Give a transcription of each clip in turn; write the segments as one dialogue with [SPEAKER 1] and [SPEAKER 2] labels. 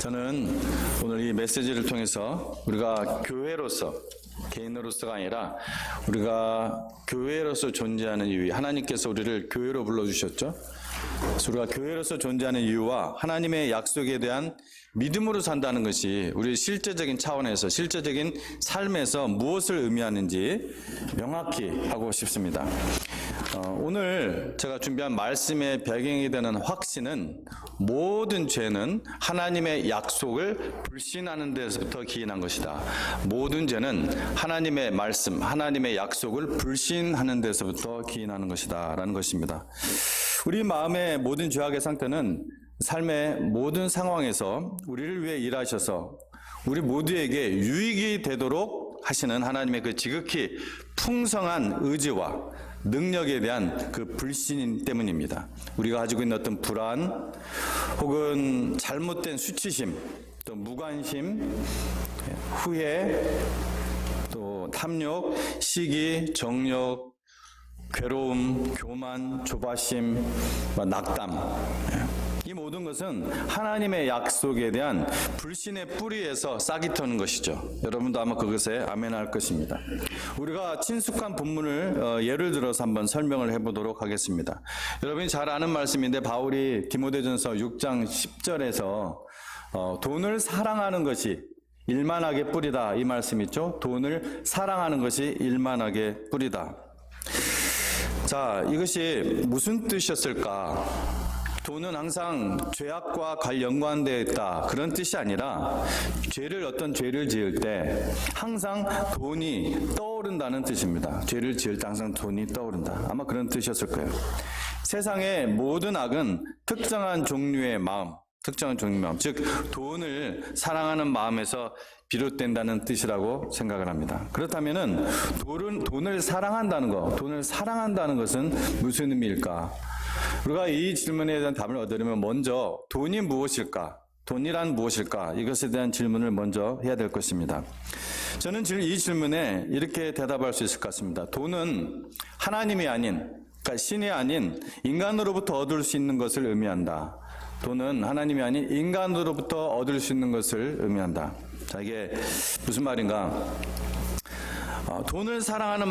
[SPEAKER 1] 저는 오늘 이 메시지를 통해서 우리가 교회로서, 개인으로서가 아니라 우리가 교회로서 존재하는 이유, 하나님께서 우리를 교회로 불러주셨죠. 그래서 우리가 교회로서 존재하는 이유와 하나님의 약속에 대한 믿음으로 산다는 것이 우리 실제적인 차원에서, 실제적인 삶에서 무엇을 의미하는지 명확히 하고 싶습니다. 오늘 제가 준비한 말씀의 배경이 되는 확신은 모든 죄는 하나님의 약속을 불신하는 데서부터 기인한 것이다. 모든 죄는 하나님의 말씀, 하나님의 약속을 불신하는 데서부터 기인하는 것이다 라는 것입니다. 우리 마음의 모든 죄악의 상태는 삶의 모든 상황에서 우리를 위해 일하셔서 우리 모두에게 유익이 되도록 하시는 하나님의 그 지극히 풍성한 의지와 능력에 대한 그 불신 때문입니다. 우리가 가지고 있는 어떤 불안 혹은 잘못된 수치심, 또 무관심, 후회, 또 탐욕, 시기, 정욕, 괴로움, 교만, 조바심, 낙담, 이 모든 것은 하나님의 약속에 대한 불신의 뿌리에서 싹이 트는 것이죠. 여러분도 아마 그것에 아멘할 것입니다. 우리가 친숙한 본문을 예를 들어서 한번 설명을 해보도록 하겠습니다. 여러분이 잘 아는 말씀인데 바울이 디모데전서 6장 10절에서 돈을 사랑하는 것이 일만하게 뿌리다, 이 말씀 있죠. 돈을 사랑하는 것이 일만하게 뿌리다. 자, 이것이 무슨 뜻이었을까? 돈은 항상 죄악과 연관되어 있다, 그런 뜻이 아니라 어떤 죄를 지을 때 항상 돈이 떠오른다는 뜻입니다. 죄를 지을 때 항상 돈이 떠오른다, 아마 그런 뜻이었을 거예요. 세상의 모든 악은 특정한 종류의 마음, 즉 돈을 사랑하는 마음에서 비롯된다는 뜻이라고 생각을 합니다. 그렇다면은 돈을 사랑한다는 것은 무슨 의미일까? 우리가 이 질문에 대한 답을 얻으려면 먼저 돈이 무엇일까? 돈이란 무엇일까? 이것에 대한 질문을 먼저 해야 될 것입니다. 저는 이 질문에 이렇게 대답할 수 있을 것 같습니다. 돈은 하나님이 아닌, 그러니까 신이 아닌 인간으로부터 얻을 수 있는 것을 의미한다. 돈은 하나님이 아닌 인간으로부터 얻을 수 있는 것을 의미한다. 자, 이게 무슨 말인가? 돈을 사랑하는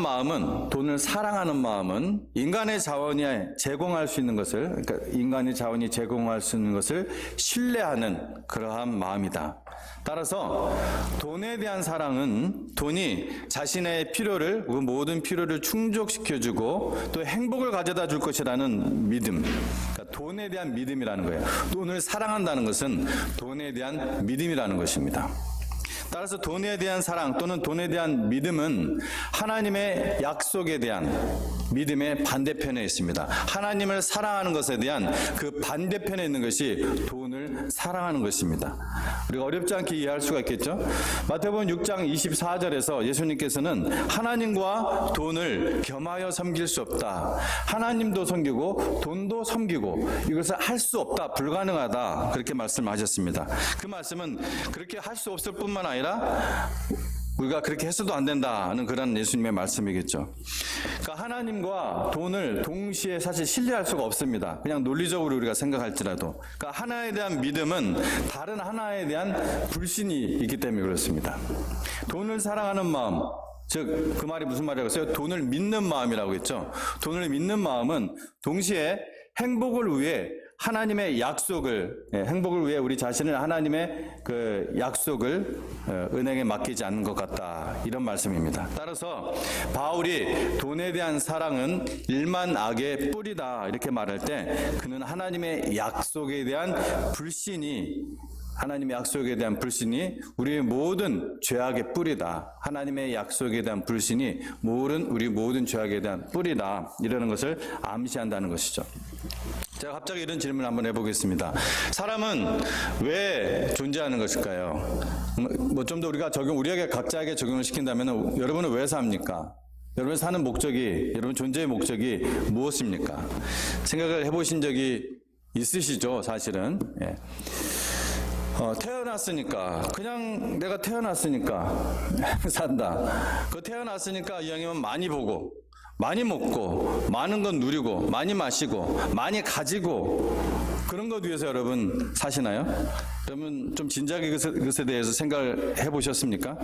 [SPEAKER 1] 마음은 인간의 자원이 제공할 수 있는 것을, 그러니까 인간의 자원이 제공할 수 있는 것을 신뢰하는 그러한 마음이다. 따라서 돈에 대한 사랑은 돈이 자신의 필요를, 그 모든 필요를 충족시켜주고 또 행복을 가져다 줄 것이라는 믿음, 그러니까 돈에 대한 믿음이라는 거예요. 돈을 사랑한다는 것은 돈에 대한 믿음이라는 것입니다. 따라서 돈에 대한 사랑 또는 돈에 대한 믿음은 하나님의 약속에 대한 믿음의 반대편에 있습니다. 하나님을 사랑하는 것에 대한 그 반대편에 있는 것이 돈을 사랑하는 것입니다. 우리가 어렵지 않게 이해할 수가 있겠죠? 마태복음 6장 24절에서 예수님께서는 하나님과 돈을 겸하여 섬길 수 없다, 하나님도 섬기고 돈도 섬기고 이것을 할 수 없다, 불가능하다, 그렇게 말씀하셨습니다. 그 말씀은 그렇게 할 수 없을 뿐만 아니라 우리가 그렇게 해서도 안 된다는 그런 예수님의 말씀이겠죠. 그러니까 하나님과 돈을 동시에 사실 신뢰할 수가 없습니다. 그냥 논리적으로 우리가 생각할지라도. 그러니까 하나에 대한 믿음은 다른 하나에 대한 불신이 있기 때문에 그렇습니다. 돈을 사랑하는 마음, 즉 그 말이 무슨 말이라고 했어요? 돈을 믿는 마음이라고 했죠. 돈을 믿는 마음은 동시에 행복을 위해 하나님의 약속을, 행복을 위해 우리 자신을 하나님의 그 약속을 은행에 맡기지 않는 것 같다, 이런 말씀입니다. 따라서 바울이 돈에 대한 사랑은 일만 악의 뿌리다 이렇게 말할 때 그는 하나님의 약속에 대한 불신이, 우리의 모든 죄악의 뿌리다. 하나님의 약속에 대한 불신이 우리 모든 죄악에 대한 뿌리다, 이라는 것을 암시한다는 것이죠. 제가 갑자기 이런 질문을 한번 해보겠습니다. 사람은 왜 존재하는 것일까요? 좀 더 우리에게 각자에게 적용을 시킨다면 여러분은 왜 삽니까? 여러분 사는 목적이, 여러분 존재의 목적이 무엇입니까? 생각을 해보신 적이 있으시죠, 사실은? 예. 내가 태어났으니까 산다. 태어났으니까 이왕이면 많이 보고, 많이 먹고, 많은 건 누리고, 많이 마시고, 많이 가지고, 그런 것 위해서 여러분 사시나요? 여러분 좀 진지하게 그것에 대해서 생각을 해보셨습니까?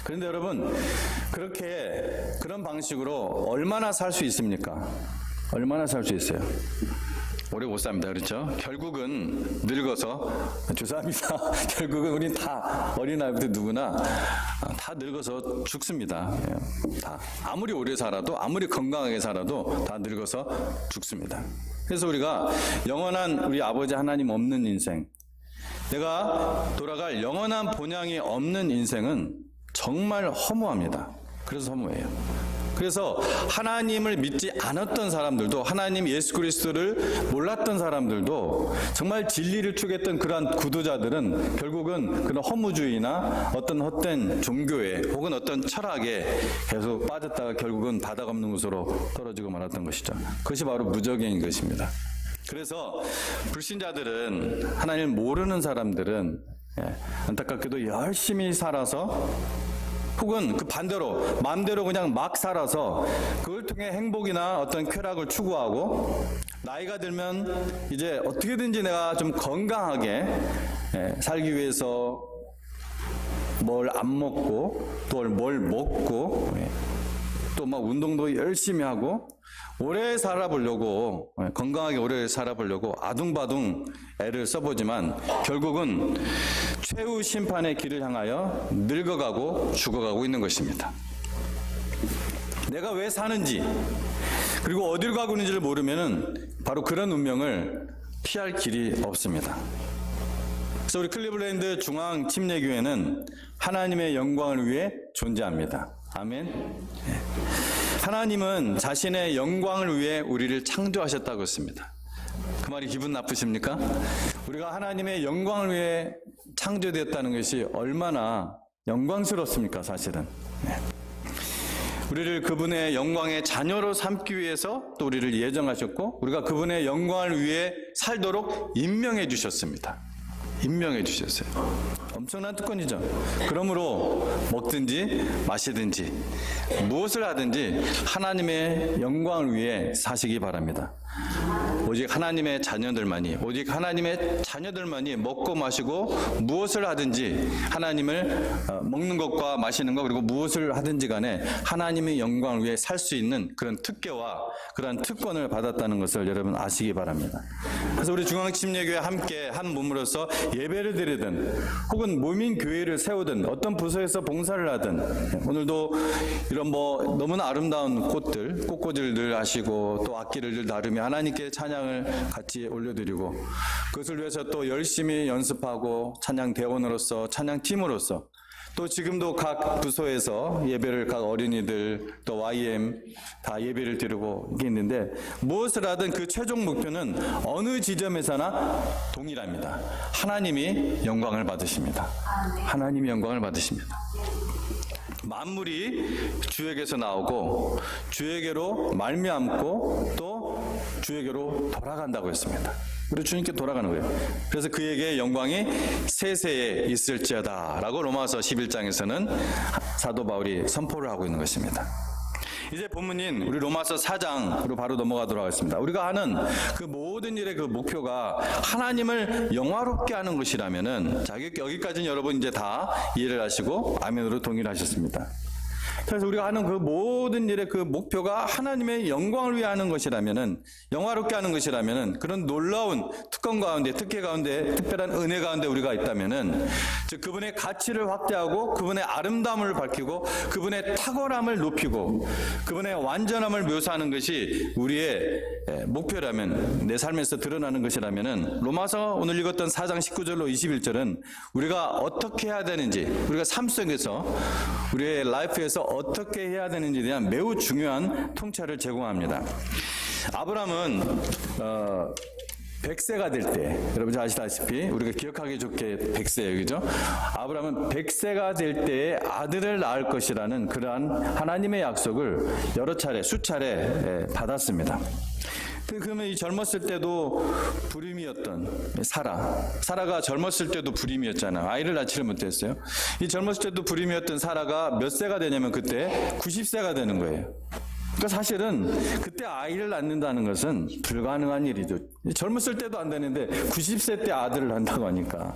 [SPEAKER 1] 그런데 여러분 그런 방식으로 얼마나 살 수 있습니까? 얼마나 살 수 있어요? 오래 못 삽니다. 그렇죠? 결국은 늙어서, 죄송합니다. 결국은 우린 다 어린아이부터 누구나 다 늙어서 죽습니다. 다. 아무리 오래 살아도, 아무리 건강하게 살아도 다 늙어서 죽습니다. 그래서 우리가 영원한 우리 아버지 하나님 없는 인생, 내가 돌아갈 영원한 본향이 없는 인생은 정말 허무합니다. 그래서 허무해요. 그래서 하나님을 믿지 않았던 사람들도, 하나님 예수 그리스도를 몰랐던 사람들도, 정말 진리를 추구했던 그러한 구도자들은 결국은 그런 허무주의나 어떤 헛된 종교에 혹은 어떤 철학에 계속 빠졌다가 결국은 바닥 없는 곳으로 떨어지고 말았던 것이죠. 그것이 바로 무적행인 것입니다. 그래서 불신자들은, 하나님을 모르는 사람들은 안타깝게도 열심히 살아서, 혹은 그 반대로 마음대로 그냥 막 살아서 그걸 통해 행복이나 어떤 쾌락을 추구하고, 나이가 들면 이제 어떻게든지 내가 좀 건강하게 살기 위해서 뭘 안 먹고 또 뭘 먹고 또 막 운동도 열심히 하고 오래 살아보려고, 건강하게 오래 살아보려고 아둥바둥 애를 써보지만 결국은 최후 심판의 길을 향하여 늙어가고 죽어가고 있는 것입니다. 내가 왜 사는지 그리고 어디로 가고 있는지를 모르면은 바로 그런 운명을 피할 길이 없습니다. 그래서 우리 클리블랜드 중앙 침례교회는 하나님의 영광을 위해 존재합니다. 아멘. 하나님은 자신의 영광을 위해 우리를 창조하셨다고 했습니다. 그 말이 기분 나쁘십니까? 우리가 하나님의 영광을 위해 창조되었다는 것이 얼마나 영광스럽습니까, 사실은. 우리를 그분의 영광의 자녀로 삼기 위해서 또 우리를 예정하셨고, 우리가 그분의 영광을 위해 살도록 임명해 주셨습니다. 임명해 주셨어요. 엄청난 특권이죠. 그러므로 먹든지 마시든지 무엇을 하든지 하나님의 영광을 위해 사시기 바랍니다. 오직 하나님의 자녀들만이, 오직 하나님의 자녀들만이 먹고 마시고 무엇을 하든지 하나님을 먹는 것과 마시는 것, 그리고 무엇을 하든지 간에 하나님의 영광을 위해 살 수 있는 그런 특권과 그런 특권을 받았다는 것을 여러분 아시기 바랍니다. 그래서 우리 중앙침례교회 함께 한 몸으로서 예배를 드리든 혹은 모민 교회를 세우든 어떤 부서에서 봉사를 하든, 오늘도 이런 너무나 아름다운 꽃들, 꽃꽂이를 하시고 또 악기를 늘 다루며 하나님께 찬양을 같이 올려드리고, 그것을 위해서 또 열심히 연습하고 찬양 대원으로서, 찬양 팀으로서, 또 지금도 각 부서에서 예배를, 각 어린이들 또 YM 다 예배를 드리고 이게 있는데, 무엇을 하든 그 최종 목표는 어느 지점에서나 동일합니다. 하나님이 영광을 받으십니다. 하나님이 영광을 받으십니다. 만물이 주에게서 나오고 주에게로 말미암고 또 주에게로 돌아간다고 했습니다. 우리 주님께 돌아가는 거예요. 그래서 그에게 영광이 세세에 있을지어다 라고 로마서 11장에서는 사도 바울이 선포를 하고 있는 것입니다. 이제 본문인 우리 로마서 4장으로 바로 넘어가도록 하겠습니다. 우리가 하는 그 모든 일의 그 목표가 하나님을 영화롭게 하는 것이라면은, 자, 여기까지는 여러분 이제 다 이해를 하시고 아멘으로 동의하셨습니다. 그래서 우리가 하는 그 모든 일의 그 목표가 하나님의 영광을 위해 하는 것이라면은, 영화롭게 하는 것이라면은, 그런 놀라운 특권 가운데, 특혜 가운데, 특별한 은혜 가운데 우리가 있다면은, 즉 그분의 가치를 확대하고 그분의 아름다움을 밝히고 그분의 탁월함을 높이고 그분의 완전함을 묘사하는 것이 우리의 목표라면, 내 삶에서 드러나는 것이라면은, 로마서 오늘 읽었던 4장 19절로 21절은 우리가 어떻게 해야 되는지, 우리가 삶 속에서 우리의 라이프에서 어떻게 해야 되는지에 대한 매우 중요한 통찰을 제공합니다. 아브라함은 100세가 될 때, 여러분 잘 아시다시피 우리가 기억하기 좋게 100세예요, 그죠? 아브라함은 100세가 될 때에 아들을 낳을 것이라는 그러한 하나님의 약속을 여러 차례, 수차례 받았습니다. 그러면 이 젊었을 때도 불임이었던 사라가 젊었을 때도 불임이었잖아요. 아이를 낳지를 못했어요. 이 젊었을 때도 불임이었던 사라가 몇 세가 되냐면 그때 90세가 되는 거예요. 그러니까 사실은 그때 아이를 낳는다는 것은 불가능한 일이죠. 젊었을 때도 안 되는데 90세 때 아들을 낳는다고 하니까.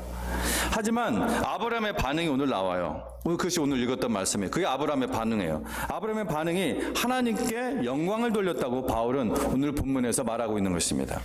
[SPEAKER 1] 하지만 아브라함의 반응이 오늘 나와요. 그것이 오늘 읽었던 말씀이에요. 그게 아브라함의 반응이에요. 아브라함의 반응이 하나님께 영광을 돌렸다고 바울은 오늘 본문에서 말하고 있는 것입니다.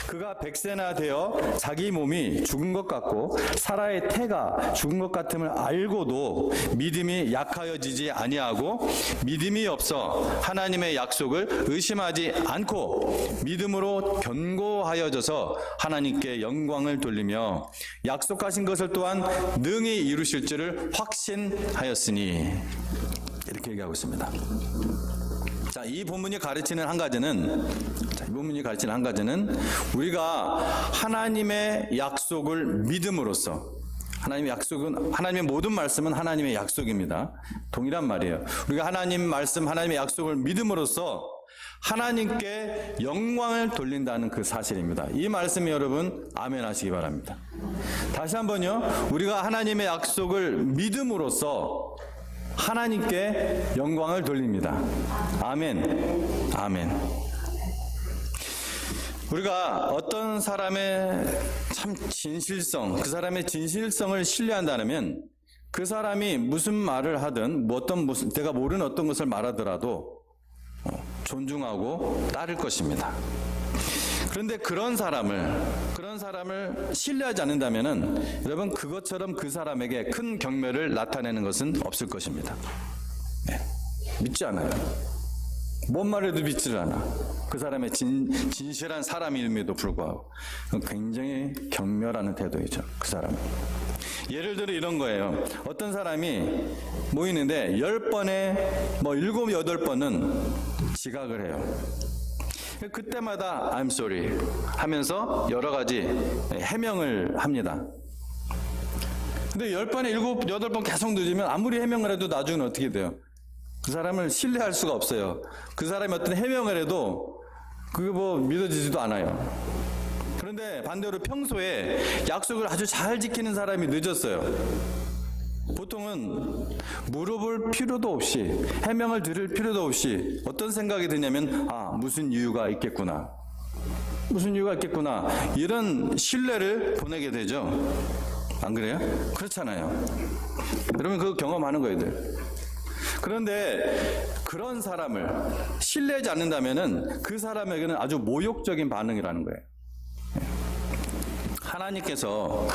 [SPEAKER 1] 그가 100세나 되어 자기 몸이 죽은 것 같고 사라의 태가 죽은 것 같음을 알고도 믿음이 약하여지지 아니하고 믿음이 없어 하나님의 약속을 의심하지 않고 믿음으로 견고하여져서 하나님께 영광을 돌리며 약속하신 것을 또한 능히 이루실 줄을 확신하였으니, 이렇게 얘기하고 있습니다. 자, 이 본문이 가르치는 한 가지는 우리가 하나님의 약속을 믿음으로써, 하나님의 약속은, 하나님의 모든 말씀은 하나님의 약속입니다. 동일한 말이에요. 우리가 하나님 말씀, 하나님의 약속을 믿음으로써 하나님께 영광을 돌린다는 그 사실입니다. 이 말씀에 여러분 아멘 하시기 바랍니다. 다시 한번요. 우리가 하나님의 약속을 믿음으로써 하나님께 영광을 돌립니다. 아멘. 아멘. 우리가 어떤 사람의 참 진실성, 그 사람의 진실성을 신뢰한다면 그 사람이 무슨 말을 하든 내가 모르는 어떤 것을 말하더라도 존중하고 따를 것입니다. 그런데 그런 사람을 신뢰하지 않는다면은 여러분 그것처럼 그 사람에게 큰 경멸을 나타내는 것은 없을 것입니다. 네, 믿지 않아요. 뭔 말해도 믿지를 않아. 그 사람의 진실한 사람임에도 불구하고 굉장히 경멸하는 태도이죠. 그 사람은. 예를 들어 이런 거예요. 어떤 사람이 모이는데 10번에 7, 8번은 지각을 해요. 그때마다 I'm sorry 하면서 여러 가지 해명을 합니다. 근데 10번에 7, 8번 계속 늦으면 아무리 해명을 해도 나중에는 어떻게 돼요? 그 사람을 신뢰할 수가 없어요. 그 사람이 어떤 해명을 해도 그게 믿어지지도 않아요. 그런데 반대로 평소에 약속을 아주 잘 지키는 사람이 늦었어요. 보통은 물어볼 필요도 없이, 해명을 들을 필요도 없이 어떤 생각이 드냐면 무슨 이유가 있겠구나, 이런 신뢰를 보내게 되죠. 안 그래요? 그렇잖아요. 여러분 그거 경험하는 거예요. 그런데 그런 사람을 신뢰하지 않는다면은 그 사람에게는 아주 모욕적인 반응이라는 거예요. 하나님께서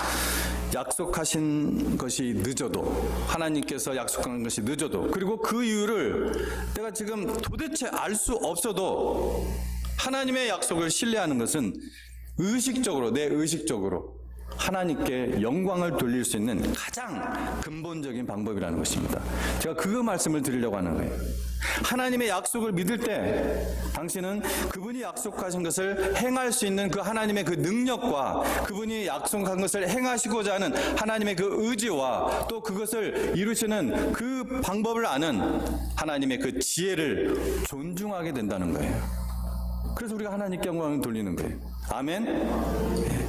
[SPEAKER 1] 약속하신 것이 늦어도, 하나님께서 약속한 것이 늦어도, 그리고 그 이유를 내가 지금 도대체 알 수 없어도 하나님의 약속을 신뢰하는 것은 내 의식적으로 하나님께 영광을 돌릴 수 있는 가장 근본적인 방법이라는 것입니다. 제가 그 말씀을 드리려고 하는 거예요. 하나님의 약속을 믿을 때 당신은 그분이 약속하신 것을 행할 수 있는 그 하나님의 그 능력과 그분이 약속한 것을 행하시고자 하는 하나님의 그 의지와 또 그것을 이루시는 그 방법을 아는 하나님의 그 지혜를 존중하게 된다는 거예요. 그래서 우리가 하나님께 영광을 돌리는 거예요. 아멘. 네.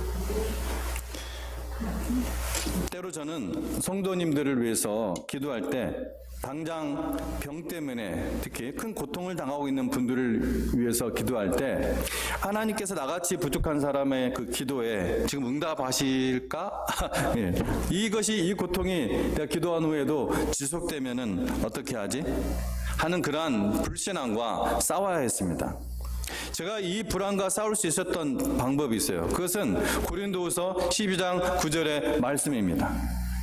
[SPEAKER 1] 때로 저는 성도님들을 위해서 기도할 때 당장 병 때문에 특히 큰 고통을 당하고 있는 분들을 위해서 기도할 때 하나님께서 나같이 부족한 사람의 그 기도에 지금 응답하실까? 예. 이 고통이 내가 기도한 후에도 지속되면은 어떻게 하지? 하는 그러한 불신앙과 싸워야 했습니다. 제가 이 불안과 싸울 수 있었던 방법이 있어요. 그것은 고린도후서 12장 9절의 말씀입니다.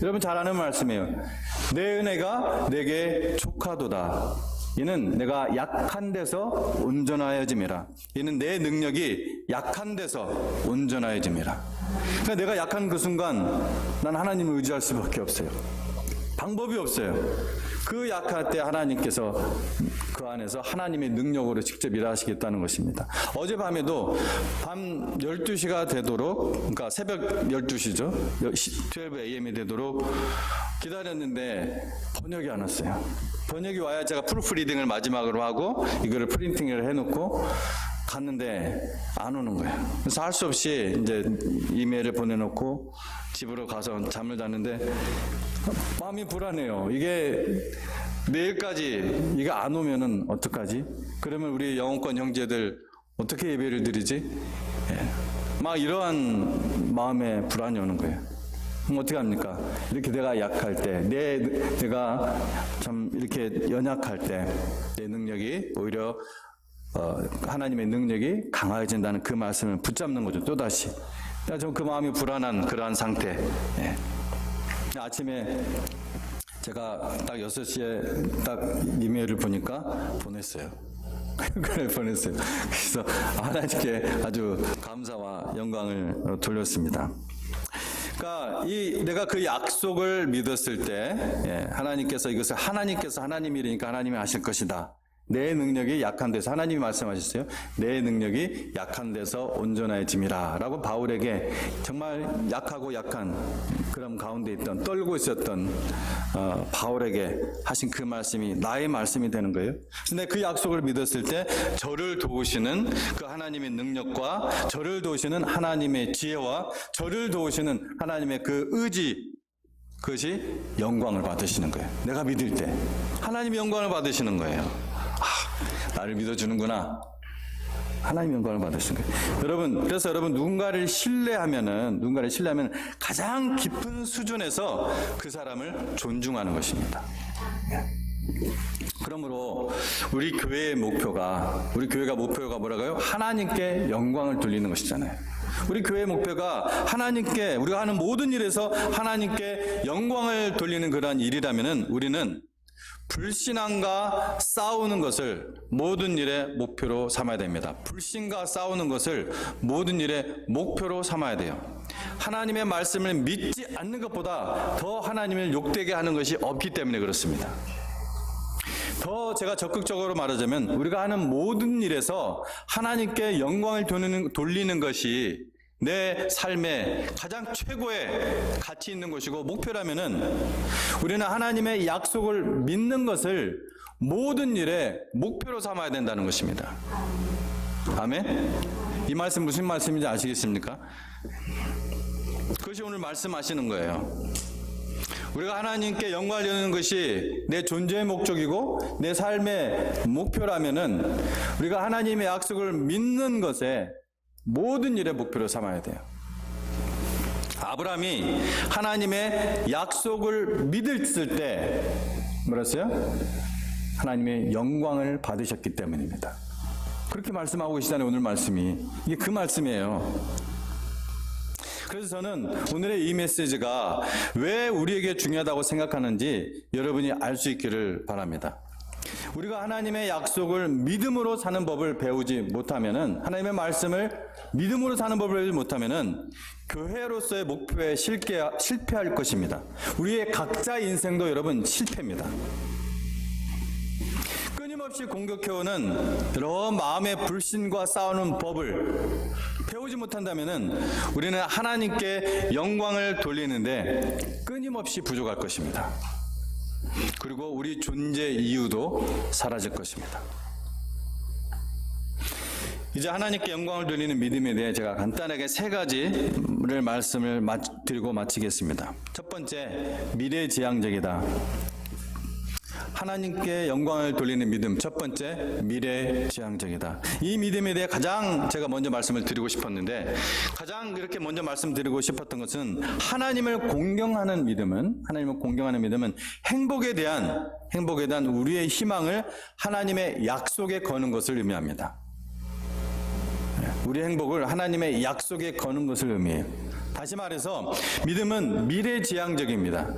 [SPEAKER 1] 여러분 잘 아는 말씀이에요. 내 은혜가 내게 족하도다. 이는 내가 약한 데서 온전하여짐이라. 이는 내 능력이 약한 데서 온전하여짐이라. 그러니까 내가 약한 그 순간 난 하나님을 의지할 수밖에 없어요. 방법이 없어요. 그 약할 때 하나님께서 그 안에서 하나님의 능력으로 직접 일하시겠다는 것입니다. 어젯밤에도 밤 12시가 되도록, 그러니까 새벽 12시죠. 12 AM이 되도록 기다렸는데 번역이 안 왔어요. 번역이 와야 제가 프루프리딩을 마지막으로 하고 이거를 프린팅을 해놓고 갔는데 안 오는 거예요. 그래서 할 수 없이 이제 이메일을 보내놓고 집으로 가서 잠을 잤는데 마음이 불안해요. 이게 내일까지 이거 안 오면은 어떡하지? 그러면 우리 영혼권 형제들 어떻게 예배를 드리지? 막 이러한 마음에 불안이 오는 거예요. 그럼 어떻게 합니까? 이렇게 내가 약할 때, 내가 참 이렇게 연약할 때, 내 능력이 오히려 하나님의 능력이 강해진다는 그 말씀을 붙잡는 거죠. 또다시. 좀 그 마음이 불안한 그러한 상태. 아침에 제가 딱 6시에 딱 이메일을 보니까 보냈어요. 그걸 보냈어요. 그래서 하나님께 아주 감사와 영광을 돌렸습니다. 그러니까 내가 그 약속을 믿었을 때 하나님께서 이것을 하나님이니까 하나님이 하실 것이다. 내 능력이 약한 데서 하나님이 말씀하셨어요. 내 능력이 약한 데서 온전해짐이라 라고 바울에게 정말 약하고 약한 그런 가운데 있던 떨고 있었던 바울에게 하신 그 말씀이 나의 말씀이 되는 거예요. 근데 그 약속을 믿었을 때 저를 도우시는 그 하나님의 능력과 저를 도우시는 하나님의 지혜와 저를 도우시는 하나님의 그 의지, 그것이 영광을 받으시는 거예요. 내가 믿을 때 하나님이 영광을 받으시는 거예요. 나를 믿어주는구나. 하나님 영광을 받으시는 거예요. 여러분, 그래서 여러분 누군가를 신뢰하면 가장 깊은 수준에서 그 사람을 존중하는 것입니다. 그러므로 우리 교회의 목표가 뭐라고요? 하나님께 영광을 돌리는 것이잖아요. 우리 교회의 목표가 하나님께, 우리가 하는 모든 일에서 하나님께 영광을 돌리는 그러한 일이라면은 우리는 불신앙과 싸우는 것을 모든 일의 목표로 삼아야 됩니다. 불신과 싸우는 것을 모든 일의 목표로 삼아야 돼요. 하나님의 말씀을 믿지 않는 것보다 더 하나님을 욕되게 하는 것이 없기 때문에 그렇습니다. 더 제가 적극적으로 말하자면 우리가 하는 모든 일에서 하나님께 영광을 돌리는 것이 내 삶의 가장 최고의 가치 있는 것이고 목표라면은 우리는 하나님의 약속을 믿는 것을 모든 일의 목표로 삼아야 된다는 것입니다. 아멘? 이 말씀 무슨 말씀인지 아시겠습니까? 그것이 오늘 말씀하시는 거예요. 우리가 하나님께 영광을 돌리는 것이 내 존재의 목적이고 내 삶의 목표라면은 우리가 하나님의 약속을 믿는 것에 모든 일의 목표로 삼아야 돼요. 아브라함이 하나님의 약속을 믿었을 때 뭐랬어요? 하나님의 영광을 받으셨기 때문입니다. 그렇게 말씀하고 계시잖아요. 오늘 말씀이 이게 그 말씀이에요. 그래서 저는 오늘의 이 메시지가 왜 우리에게 중요하다고 생각하는지 여러분이 알 수 있기를 바랍니다. 우리가 하나님의 약속을 믿음으로 사는 법을 배우지 못하면은, 하나님의 말씀을 믿음으로 사는 법을 배우지 못하면은 교회로서의 목표에 실패할 것입니다. 우리의 각자의 인생도 여러분 실패입니다. 끊임없이 공격해오는 여러 마음의 불신과 싸우는 법을 배우지 못한다면은 우리는 하나님께 영광을 돌리는데 끊임없이 부족할 것입니다. 그리고 우리 존재 이유도 사라질 것입니다. 이제 하나님께 영광을 돌리는 믿음에 대해 제가 간단하게 3가지를 말씀을 드리고 마치겠습니다. 첫 번째, 미래지향적이다. 하나님께 영광을 돌리는 믿음, 첫 번째, 미래지향적이다. 이 믿음에 대해 가장 제가 먼저 말씀을 드리고 싶었는데, 가장 이렇게 먼저 말씀드리고 싶었던 것은 하나님을 공경하는 믿음은 행복에 대한 우리의 희망을 하나님의 약속에 거는 것을 의미합니다. 우리의 행복을 하나님의 약속에 거는 것을 의미해요. 다시 말해서 믿음은 미래지향적입니다.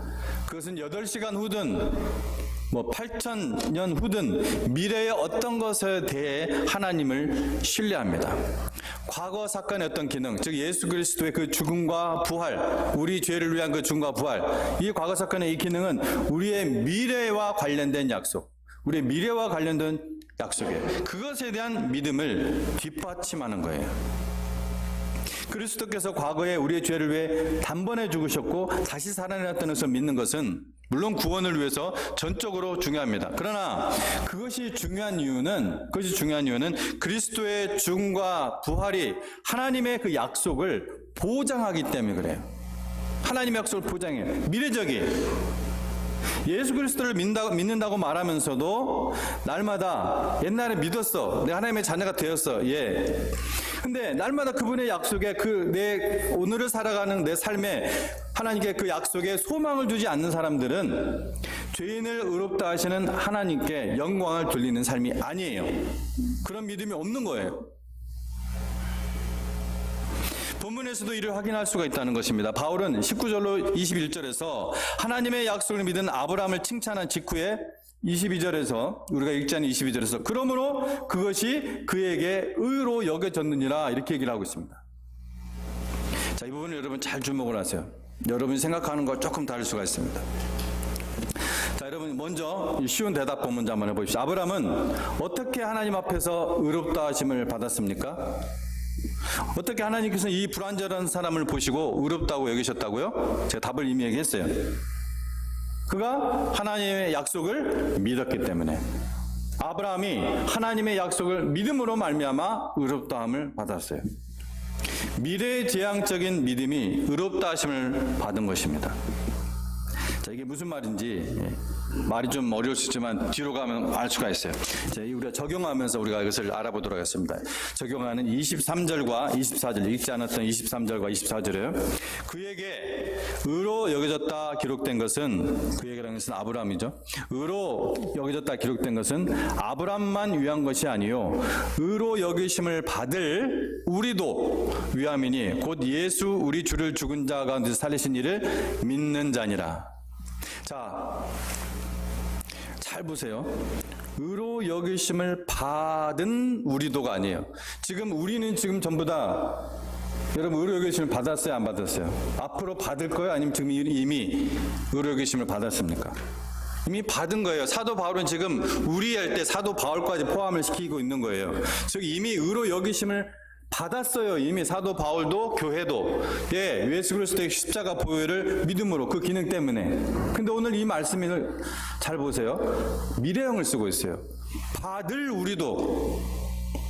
[SPEAKER 1] 그것은 8시간 후든 8,000년 후든 미래의 어떤 것에 대해 하나님을 신뢰합니다. 과거 사건의 어떤 기능, 즉 예수 그리스도의 그 죽음과 부활, 우리 죄를 위한 그 죽음과 부활, 이 과거 사건의 이 기능은 우리의 미래와 관련된 약속, 우리의 미래와 관련된 약속이에요. 그것에 대한 믿음을 뒷받침하는 거예요. 그리스도께서 과거에 우리의 죄를 위해 단번에 죽으셨고 다시 살아났다는 것을 믿는 것은 물론 구원을 위해서 전적으로 중요합니다. 그러나 그것이 중요한 이유는 그리스도의 죽음과 부활이 하나님의 그 약속을 보장하기 때문에 그래요. 하나님의 약속을 보장해요. 미래적인. 예수 그리스도를 믿는다고 말하면서도 날마다 옛날에 믿었어. 내 하나님의 자녀가 되었어. 예. 근데 날마다 그분의 약속에 내 오늘을 살아가는 내 삶에 하나님께 그 약속에 소망을 두지 않는 사람들은 죄인을 의롭다 하시는 하나님께 영광을 돌리는 삶이 아니에요. 그런 믿음이 없는 거예요. 본문에서도 이를 확인할 수가 있다는 것입니다. 바울은 19절로 21절에서 하나님의 약속을 믿은 아브라함을 칭찬한 직후에 22절에서 우리가 읽지 않은 22절에서 그러므로 그것이 그에게 의로 여겨졌느니라 이렇게 얘기를 하고 있습니다. 자, 이 부분을 여러분 잘 주목을 하세요. 여러분이 생각하는 것 조금 다를 수가 있습니다. 자, 여러분 먼저 쉬운 대답 본문 한번 해보십시오. 아브라함은 어떻게 하나님 앞에서 의롭다 하심을 받았습니까? 어떻게 하나님께서 이 불완전한 사람을 보시고 의롭다고 여기셨다고요? 제가 답을 이미 얘기했어요. 그가 하나님의 약속을 믿었기 때문에 아브라함이 하나님의 약속을 믿음으로 말미암아 의롭다함을 받았어요. 미래지향적인 믿음이 의롭다 하심을 받은 것입니다. 자, 이게 무슨 말인지 말이 좀 어려울 수 있지만 뒤로 가면 알 수가 있어요. 자, 우리가 적용하면서 우리가 이것을 알아보도록 하겠습니다. 적용하는 23절과 24절, 읽지 않았던 23절과 24절이에요. 그에게 의로 여겨졌다 기록된 것은, 그에게라는 것은 아브라함이죠. 의로 여겨졌다 기록된 것은 아브라함만 위한 것이 아니요 의로 여기심을 받을 우리도 위함이니 곧 예수 우리 주를 죽은 자 가운데서 살리신 이를 믿는 자니라. 자, 잘 보세요. 의로 여기심을 받은 우리도가 아니에요. 지금 우리는 지금 전부 다 여러분 의로 여기심을 받았어요, 안 받았어요? 앞으로 받을 거예요, 아니면 지금 이미 의로 여기심을 받았습니까? 이미 받은 거예요. 사도 바울은 지금 우리 할 때 사도 바울까지 포함을 시키고 있는 거예요. 즉 이미 의로 여기심을 받았어요. 이미 사도 바울도 교회도 예수 그리스도의 십자가 보혈을 믿음으로 그 기능 때문에. 근데 오늘 이 말씀을 잘 보세요. 미래형을 쓰고 있어요. 받을 우리도,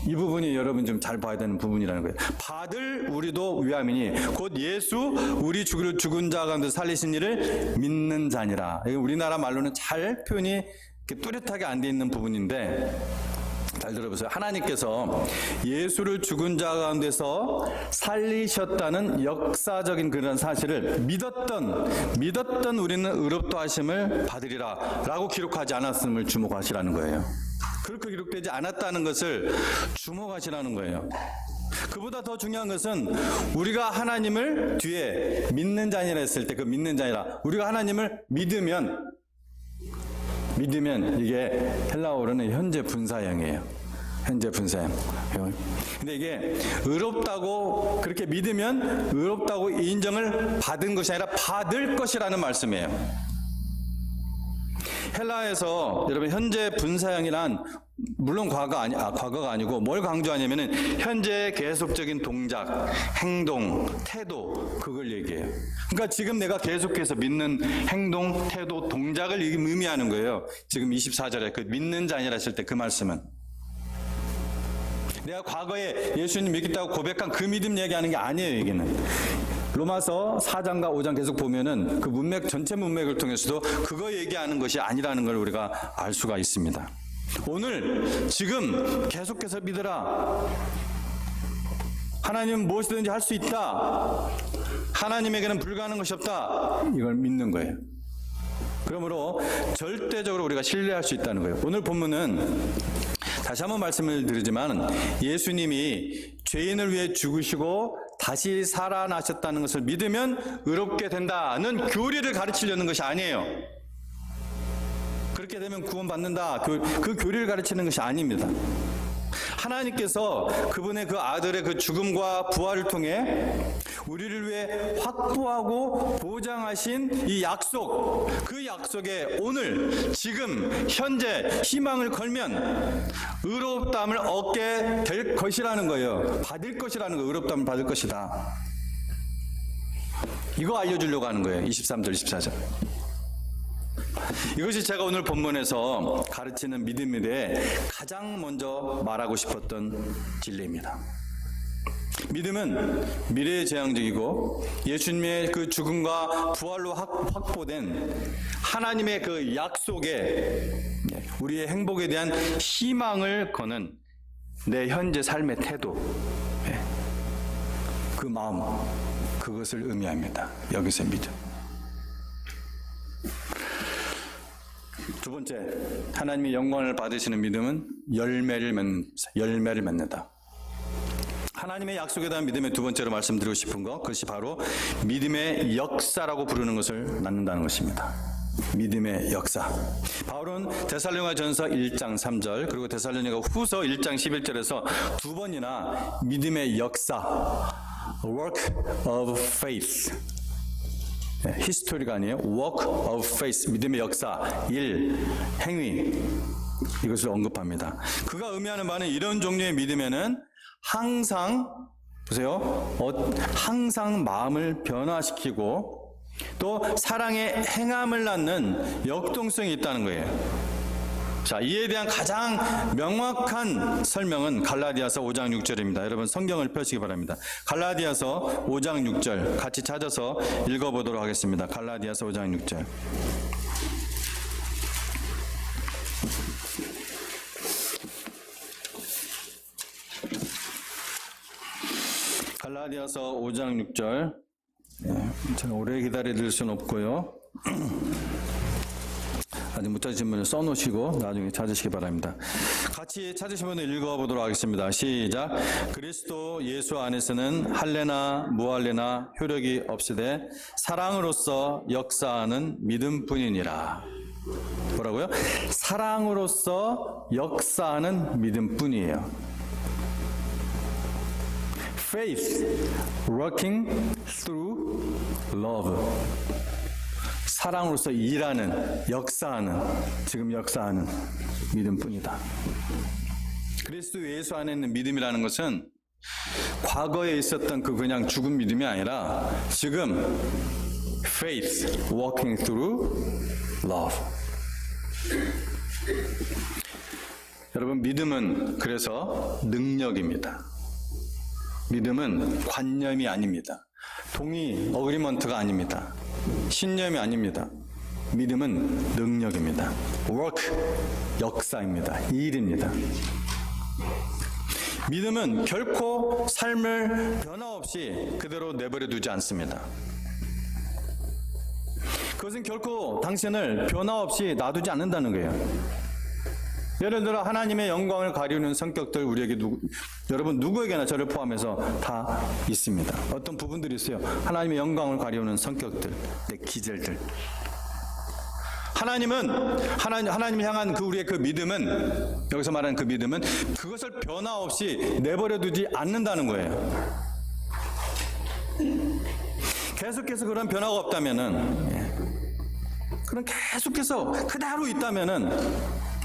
[SPEAKER 1] 이 부분이 여러분 좀 잘 봐야 되는 부분이라는 거예요. 받을 우리도 위함이니 곧 예수 우리 죽은 자 가운데 살리신 이를 믿는 자니라. 우리나라 말로는 잘 표현이 뚜렷하게 안 돼 있는 부분인데 잘 들어보세요. 하나님께서 예수를 죽은 자 가운데서 살리셨다는 역사적인 그런 사실을 믿었던 우리는 의롭다 하심을 받으리라 라고 기록하지 않았음을 주목하시라는 거예요. 그렇게 기록되지 않았다는 것을 주목하시라는 거예요. 그보다 더 중요한 것은 우리가 하나님을 뒤에 믿는 자니라 했을 때 그 믿는 자니라, 우리가 하나님을 믿으면 이게 헬라어로는 현재 분사형이에요. 현재 분사형. 근데 이게 의롭다고 그렇게 믿으면 의롭다고 인정을 받은 것이 아니라 받을 것이라는 말씀이에요. 헬라에서 여러분 현재 분사형이란 물론 과거가 아니고 뭘 강조하냐면은 현재 계속적인 동작, 행동, 태도, 그걸 얘기해요. 그러니까 지금 내가 계속해서 믿는 행동, 태도, 동작을 의미하는 거예요. 지금 24절에 그 믿는 자니라 했을 때 그 말씀은 내가 과거에 예수님 믿겠다고 고백한 그 믿음 얘기하는 게 아니에요. 얘기는 로마서 4장과 5장 계속 보면은 그 문맥, 전체 문맥을 통해서도 그거 얘기하는 것이 아니라는 걸 우리가 알 수가 있습니다. 오늘 지금 계속해서 믿으라. 하나님은 무엇이든지 할 수 있다. 하나님에게는 불가능한 것이 없다. 이걸 믿는 거예요. 그러므로 절대적으로 우리가 신뢰할 수 있다는 거예요. 오늘 본문은 다시 한번 말씀을 드리지만 예수님이 죄인을 위해 죽으시고 다시 살아나셨다는 것을 믿으면 의롭게 된다는 교리를 가르치려는 것이 아니에요. 그렇게 되면 구원받는다. 그 교리를 가르치는 것이 아닙니다. 하나님께서 그분의 그 아들의 그 죽음과 부활을 통해 우리를 위해 확보하고 보장하신 이 약속, 그 약속에 오늘 지금 현재 희망을 걸면 의롭다함을 얻게 될 것이라는 거예요. 받을 것이라는 거예요. 의롭다함을 받을 것이다. 이거 알려주려고 하는 거예요. 23절, 24절. 이것이 제가 오늘 본문에서 가르치는 믿음에 대해 가장 먼저 말하고 싶었던 진리입니다. 믿음은 미래지향적이고 예수님의 그 죽음과 부활로 확보된 하나님의 그 약속에 우리의 행복에 대한 희망을 거는 내 현재 삶의 태도, 그 마음, 그것을 의미합니다. 여기서 믿음. 두 번째, 하나님의 영광을 받으시는 믿음은 열매를 맺는다. 하나님의 약속에 대한 믿음의 두 번째로 말씀드리고 싶은 것, 그것이 바로 믿음의 역사라고 부르는 것을 낳는다는 것입니다. 믿음의 역사. 바울은 데살로니가전서 1장 3절 그리고 데살로니가 후서 1장 11절에서 두 번이나 믿음의 역사, work of faith, 히스토리가 아니에요. work of faith, 믿음의 역사, 일, 행위, 이것을 언급합니다. 그가 의미하는 바는 이런 종류의 믿음에는 항상, 보세요, 항상 마음을 변화시키고 또 사랑의 행함을 낳는 역동성이 있다는 거예요. 자, 이에 대한 가장 명확한 설명은 갈라디아서 5장 6절입니다. 여러분 성경을 펴시기 바랍니다. 갈라디아서 5장 6절 같이 찾아서 읽어보도록 하겠습니다. 갈라디아서 5장 6절. 갈라디아서 5장 6절. 제가 오래 기다릴 수는 없고요. 아직 못 찾으신 분은 써놓으시고 나중에 찾으시기 바랍니다. 같이 찾으신 분을 읽어보도록 하겠습니다. 시작. 그리스도 예수 안에서는 할례나 무할례나 효력이 없으되 사랑으로서 역사하는 믿음뿐이니라. 뭐라고요? 사랑으로서 역사하는 믿음뿐이에요. Faith working through love. 사랑으로서 일하는, 역사하는, 지금 역사하는 믿음뿐이다. 그리스도 예수 안에 있는 믿음이라는 것은 과거에 있었던 그 그냥 죽은 믿음이 아니라 지금 faith walking through love. 여러분, 믿음은 그래서 능력입니다. 믿음은 관념이 아닙니다. 동의, 어그리먼트가 아닙니다. 신념이 아닙니다. 믿음은 능력입니다. work, 역사입니다. 일입니다. 믿음은 결코 삶을 변화 없이 그대로 내버려 두지 않습니다. 그것은 결코 당신을 변화 없이 놔두지 않는다는 거예요. 예를 들어 하나님의 영광을 가리우는 성격들 우리에게 여러분 누구에게나 저를 포함해서 다 있습니다. 어떤 부분들이 있어요. 하나님의 영광을 가리우는 성격들, 내 기질들. 하나님을 향한 그 우리의 그 믿음은, 여기서 말하는 그 믿음은 그것을 변화 없이 내버려 두지 않는다는 거예요. 계속해서 그런 변화가 없다면은, 그런 계속해서 그대로 있다면은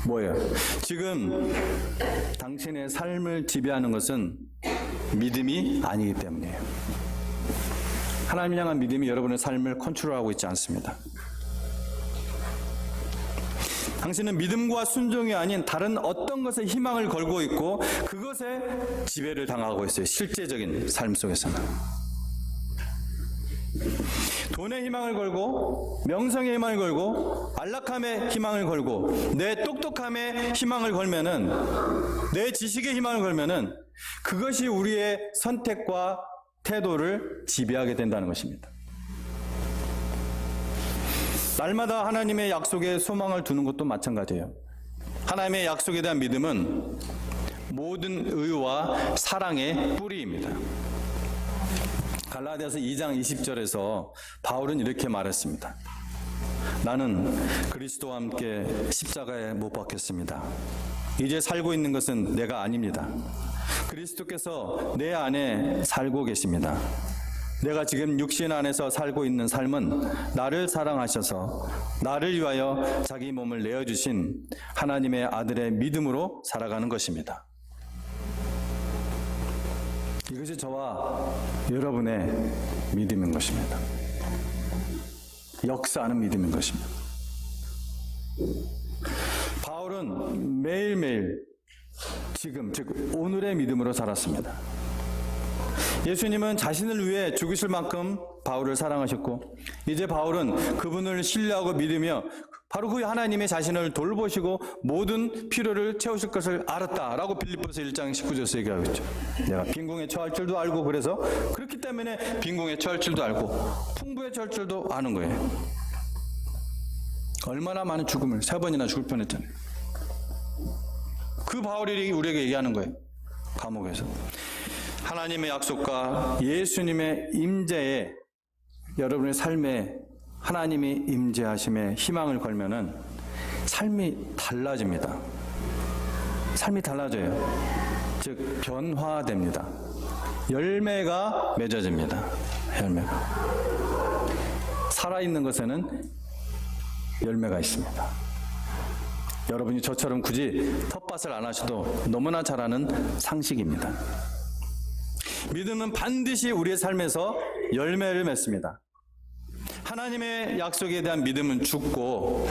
[SPEAKER 1] 뭐예요? 지금 당신의 삶을 지배하는 것은 믿음이 아니기 때문이에요. 하나님을 향한 믿음이 여러분의 삶을 컨트롤하고 있지 않습니다. 당신은 믿음과 순종이 아닌 다른 어떤 것에 희망을 걸고 있고 그것에 지배를 당하고 있어요. 실제적인 삶 속에서는. 돈의 희망을 걸고, 명성의 희망을 걸고, 안락함의 희망을 걸고, 내 똑똑함의 희망을 걸면은, 내 지식의 희망을 걸면은 그것이 우리의 선택과 태도를 지배하게 된다는 것입니다. 날마다 하나님의 약속에 소망을 두는 것도 마찬가지예요. 하나님의 약속에 대한 믿음은 모든 의와 사랑의 뿌리입니다. 갈라디아서 2장 20절에서 바울은 이렇게 말했습니다. 나는 그리스도와 함께 십자가에 못 박혔습니다. 이제 살고 있는 것은 내가 아닙니다. 그리스도께서 내 안에 살고 계십니다. 내가 지금 육신 안에서 살고 있는 삶은 나를 사랑하셔서 나를 위하여 자기 몸을 내어주신 하나님의 아들의 믿음으로 살아가는 것입니다. 이것이 저와 여러분의 믿음인 것입니다. 역사하는 믿음인 것입니다. 바울은 매일매일 지금 즉 오늘의 믿음으로 살았습니다. 예수님은 자신을 위해 죽으실 만큼 바울을 사랑하셨고 이제 바울은 그분을 신뢰하고 믿으며 바로 그 하나님의 자신을 돌보시고 모든 필요를 채우실 것을 알았다라고 빌립보서 1장 19절에서 얘기하고 있죠. 내가 빈궁에 처할 줄도 알고 그래서 그렇기 때문에 빈궁에 처할 줄도 알고 풍부에 처할 줄도 아는 거예요. 얼마나 많은 죽음을 3번이나 죽을 뻔했잖아요. 그 바울이 우리에게 얘기하는 거예요. 감옥에서. 하나님의 약속과 예수님의 임재에 여러분의 삶에 하나님이 임재하심에 희망을 걸면은 삶이 달라집니다. 삶이 달라져요. 즉 변화됩니다. 열매가 맺어집니다. 열매가. 살아있는 것에는 열매가 있습니다. 여러분이 저처럼 굳이 텃밭을 안 하셔도 너무나 잘 아는 상식입니다. 믿음은 반드시 우리의 삶에서 열매를 맺습니다. 하나님의 약속에 대한 믿음은 죽고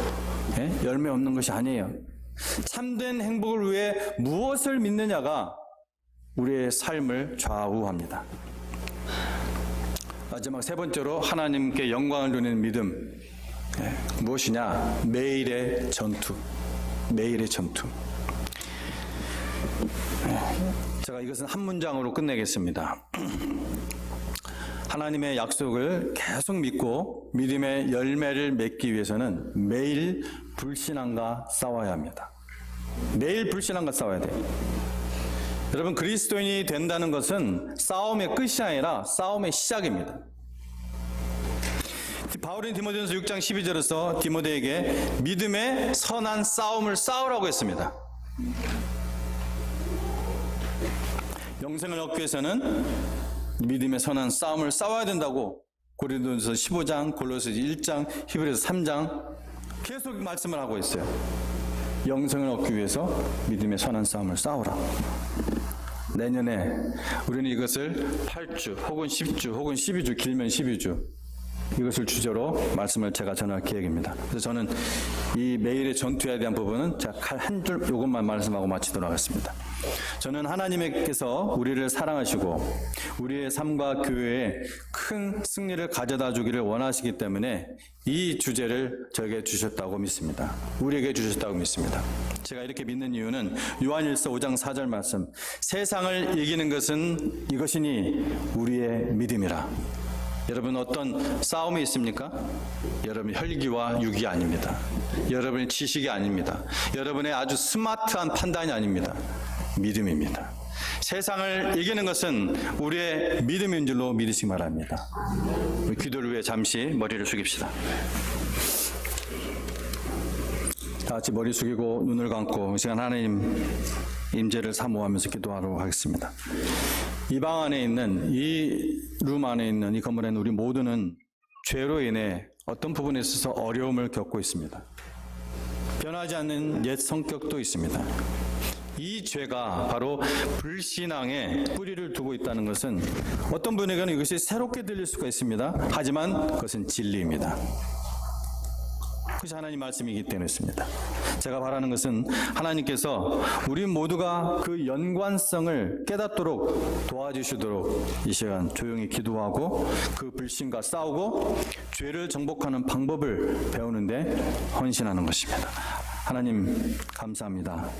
[SPEAKER 1] 열매 없는 것이 아니에요. 참된 행복을 위해 무엇을 믿느냐가 우리의 삶을 좌우합니다. 마지막 세 번째로 하나님께 영광을 누리는 믿음. 무엇이냐? 매일의 전투. 매일의 전투. 제가 이것은 한 문장으로 끝내겠습니다. 하나님의 약속을 계속 믿고 믿음의 열매를 맺기 위해서는 매일 불신앙과 싸워야 합니다. 매일 불신앙과 싸워야 돼요. 여러분, 그리스도인이 된다는 것은 싸움의 끝이 아니라 싸움의 시작입니다. 바울은 디모데전서 6장 12절에서 디모데에게 믿음의 선한 싸움을 싸우라고 했습니다. 영생을 얻기 위해서는 믿음의 선한 싸움을 싸워야 된다고 고린도전서 15장, 골로새서 1장, 히브리서 3장 계속 말씀을 하고 있어요. 영생을 얻기 위해서 믿음의 선한 싸움을 싸우라. 내년에 우리는 이것을 8주 혹은 10주 혹은 12주 길면 12주 이것을 주제로 말씀을 제가 전할 계획입니다. 그래서 저는 이 매일의 전투에 대한 부분은 제가 한 줄 이것만 말씀하고 마치도록 하겠습니다. 저는 하나님께서 우리를 사랑하시고 우리의 삶과 교회에 큰 승리를 가져다 주기를 원하시기 때문에 이 주제를 저에게 주셨다고 믿습니다. 우리에게 주셨다고 믿습니다. 제가 이렇게 믿는 이유는 요한일서 5장 4절 말씀, 세상을 이기는 것은 이것이니 우리의 믿음이라. 여러분, 어떤 싸움이 있습니까? 여러분 혈기와 육이 아닙니다. 여러분의 지식이 아닙니다. 여러분의 아주 스마트한 판단이 아닙니다. 믿음입니다. 세상을 이기는 것은 우리의 믿음인 줄로 믿으시기 바랍니다. 기도를 위해 잠시 머리를 숙입시다. 다 같이 머리 숙이고 눈을 감고 이 시간 하나님 임재를 사모하면서 기도하도록 하겠습니다. 이 방 안에 있는, 이 룸 안에 있는 이 건물에 있는 우리 모두는 죄로 인해 어떤 부분에 있어서 어려움을 겪고 있습니다. 변하지 않는 옛 성격도 있습니다. 이 죄가 바로 불신앙에 뿌리를 두고 있다는 것은 어떤 분에게는 이것이 새롭게 들릴 수가 있습니다. 하지만 그것은 진리입니다. 그것이 하나님 말씀이기 때문이었습니다. 제가 바라는 것은 하나님께서 우리 모두가 그 연관성을 깨닫도록 도와주시도록 이 시간 조용히 기도하고 그 불신과 싸우고 죄를 정복하는 방법을 배우는데 헌신하는 것입니다. 하나님 감사합니다.